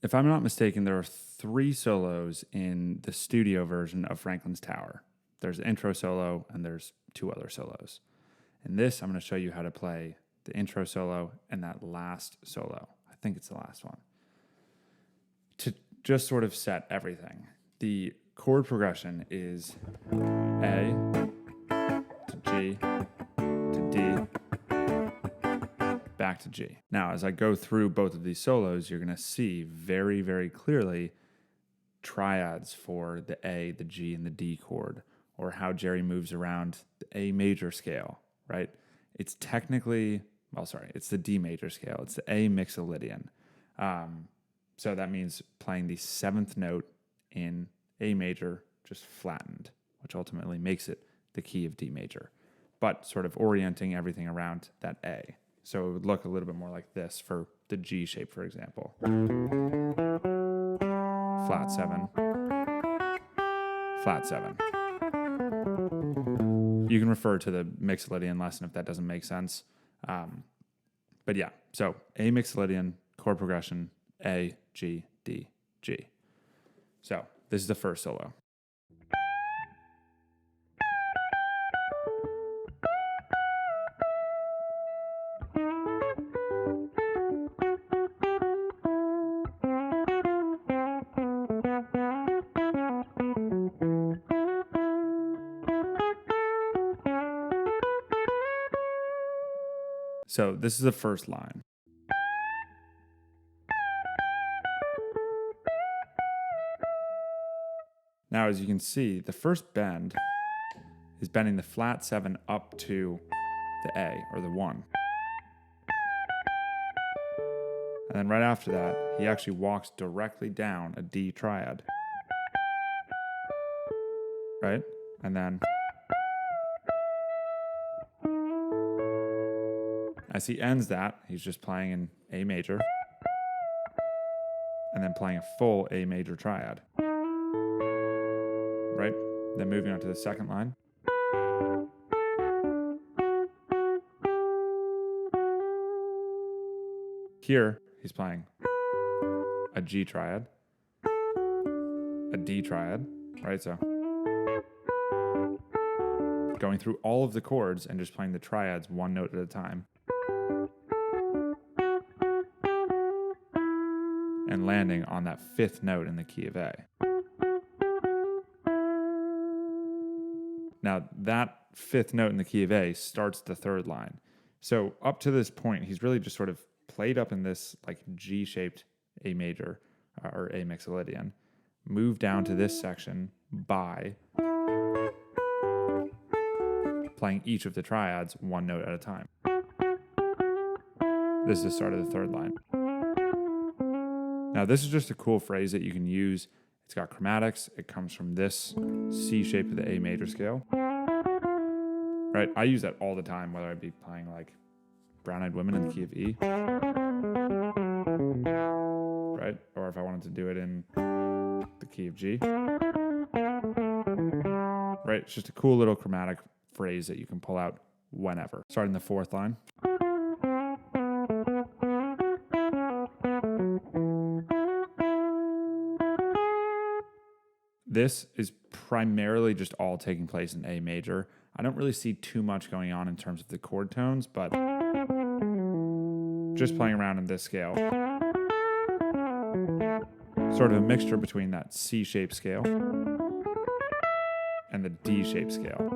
If I'm not mistaken, there are 3 solos in the studio version of Franklin's Tower. There's the intro solo and there's 2 other solos. In this, I'm going to show you how to play the intro solo and that last solo. I think it's the last one. To just sort of set everything. The chord progression is A to G to D, back to G. Now, as I go through both of these solos, you're going to see very, very clearly triads for the A, the G, and the D chord, or how Jerry moves around the A major scale, right? It's technically, it's the D major scale. It's the A mixolydian. So that means playing the 7th note in A major just flattened, which ultimately makes it the key of D major, but sort of orienting everything around that A. So it would look a little bit more like this for the G shape, for example. Flat 7, flat 7. You can refer to the mixolydian lesson if that doesn't make sense. But yeah, so A mixolydian, chord progression, A, G, D, G. So this is the first solo. So this is the first line. Now, as you can see, the first bend is bending the flat 7 up to the A, or the 1. And then right after that, he actually walks directly down a D triad. Right? And then as he ends that, he's just playing in A major and then playing a full A major triad. Right? Then moving on to the second line. Here, he's playing a G triad, a D triad, right? So going through all of the chords and just playing the triads one note at a time. And landing on that 5th note in the key of A. Now, that 5th note in the key of A starts the 3rd line. So up to this point, he's really just sort of played up in this like G-shaped A major or A mixolydian, moved down to this section by playing each of the triads one note at a time. This is the start of the 3rd line. Now, this is just a cool phrase that you can use. It's got chromatics. It comes from this C shape of the A major scale. Right? I use that all the time, whether I be playing like Brown-Eyed Women in the key of E. Right? Or if I wanted to do it in the key of G. Right? It's just a cool little chromatic phrase that you can pull out whenever. Starting the 4th line. This is primarily just all taking place in A major. I don't really see too much going on in terms of the chord tones, but just playing around in this scale. Sort of a mixture between that C-shaped scale and the D-shaped scale.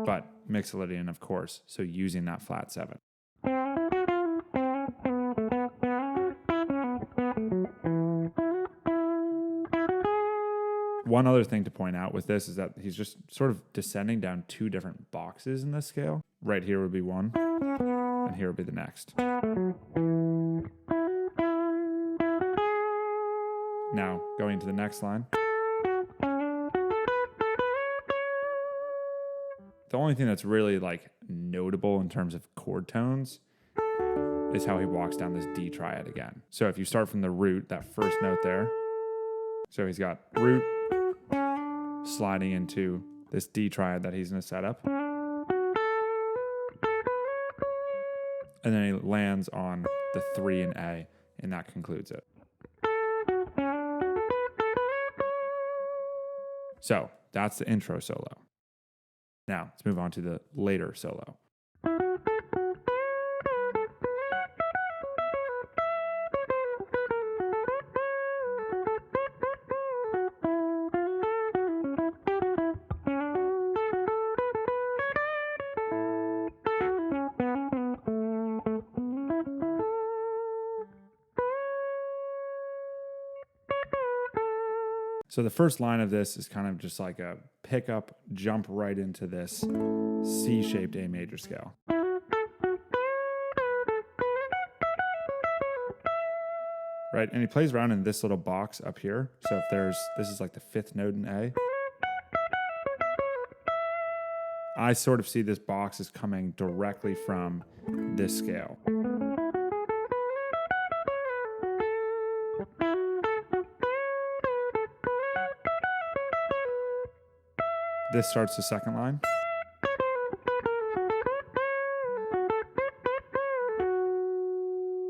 But mixolydian, of course, so using that flat 7. One other thing to point out with this is that he's just sort of descending down 2 different boxes in this scale. Right here would be one, and here would be the next. Now, going to the next line. The only thing that's really like notable in terms of chord tones is how he walks down this D triad again. So if you start from the root, that first note there, so he's got root, sliding into this D triad that he's going to set up. And then he lands on the 3 in A. and that concludes it. So that's the intro solo. Now let's move on to the later solo. So the first line of this is kind of just like a pickup, jump right into this C-shaped A major scale. Right, and he plays around in this little box up here. So if this is like the 5th note in A. I sort of see this box as coming directly from this scale. This starts the second line.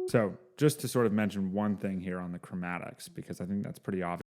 So just to sort of mention one thing here on the chromatics, because I think that's pretty obvious.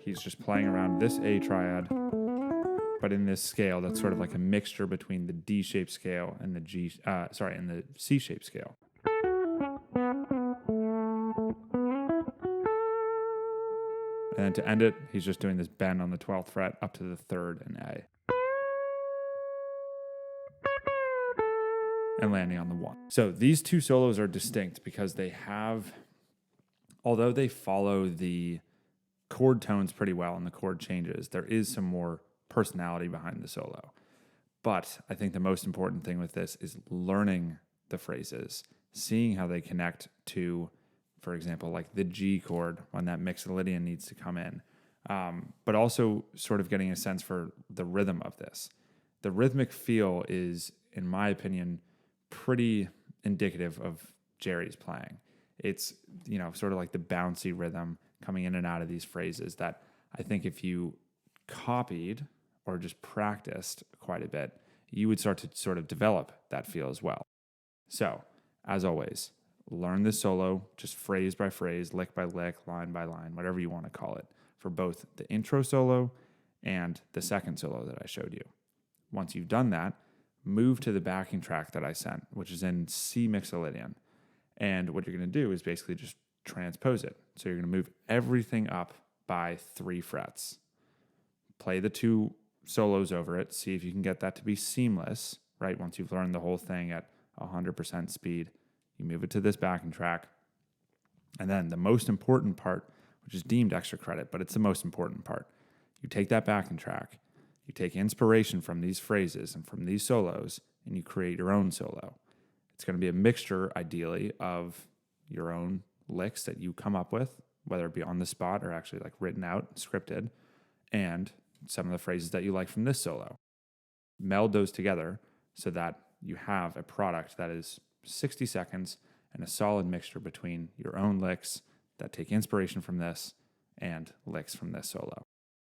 He's just playing around this A triad, but in this scale that's sort of like a mixture between the D-shaped scale and the and the C-shaped scale. And then to end it, he's just doing this bend on the 12th fret up to the 3rd in A. And landing on the 1. So these two solos are distinct because they have, although they follow the chord tones pretty well and the chord changes, there is some more personality behind the solo. But I think the most important thing with this is learning the phrases, seeing how they connect to, for example, like the G chord when that mixolydian needs to come in, but also sort of getting a sense for the rhythm of this. The rhythmic feel is, in my opinion, pretty indicative of Jerry's playing. It's, sort of like the bouncy rhythm coming in and out of these phrases that I think if you copied or just practiced quite a bit, you would start to sort of develop that feel as well. So, as always, learn this solo just phrase by phrase, lick by lick, line by line, whatever you want to call it, for both the intro solo and the second solo that I showed you. Once you've done that, move to the backing track that I sent, which is in C mixolydian. And what you're going to do is basically just transpose it. So you're going to move everything up by 3 frets. Play the 2 solos over it. See if you can get that to be seamless, right? Once you've learned the whole thing at 100% speed, you move it to this backing track. And then the most important part, which is deemed extra credit, but it's the most important part. You take that backing track, you take inspiration from these phrases and from these solos, and you create your own solo. It's going to be a mixture, ideally, of your own licks that you come up with, whether it be on the spot or actually like written out, scripted, and some of the phrases that you like from this solo. meld those together so that you have a product that is 60 seconds and a solid mixture between your own licks that take inspiration from this and licks from this solo.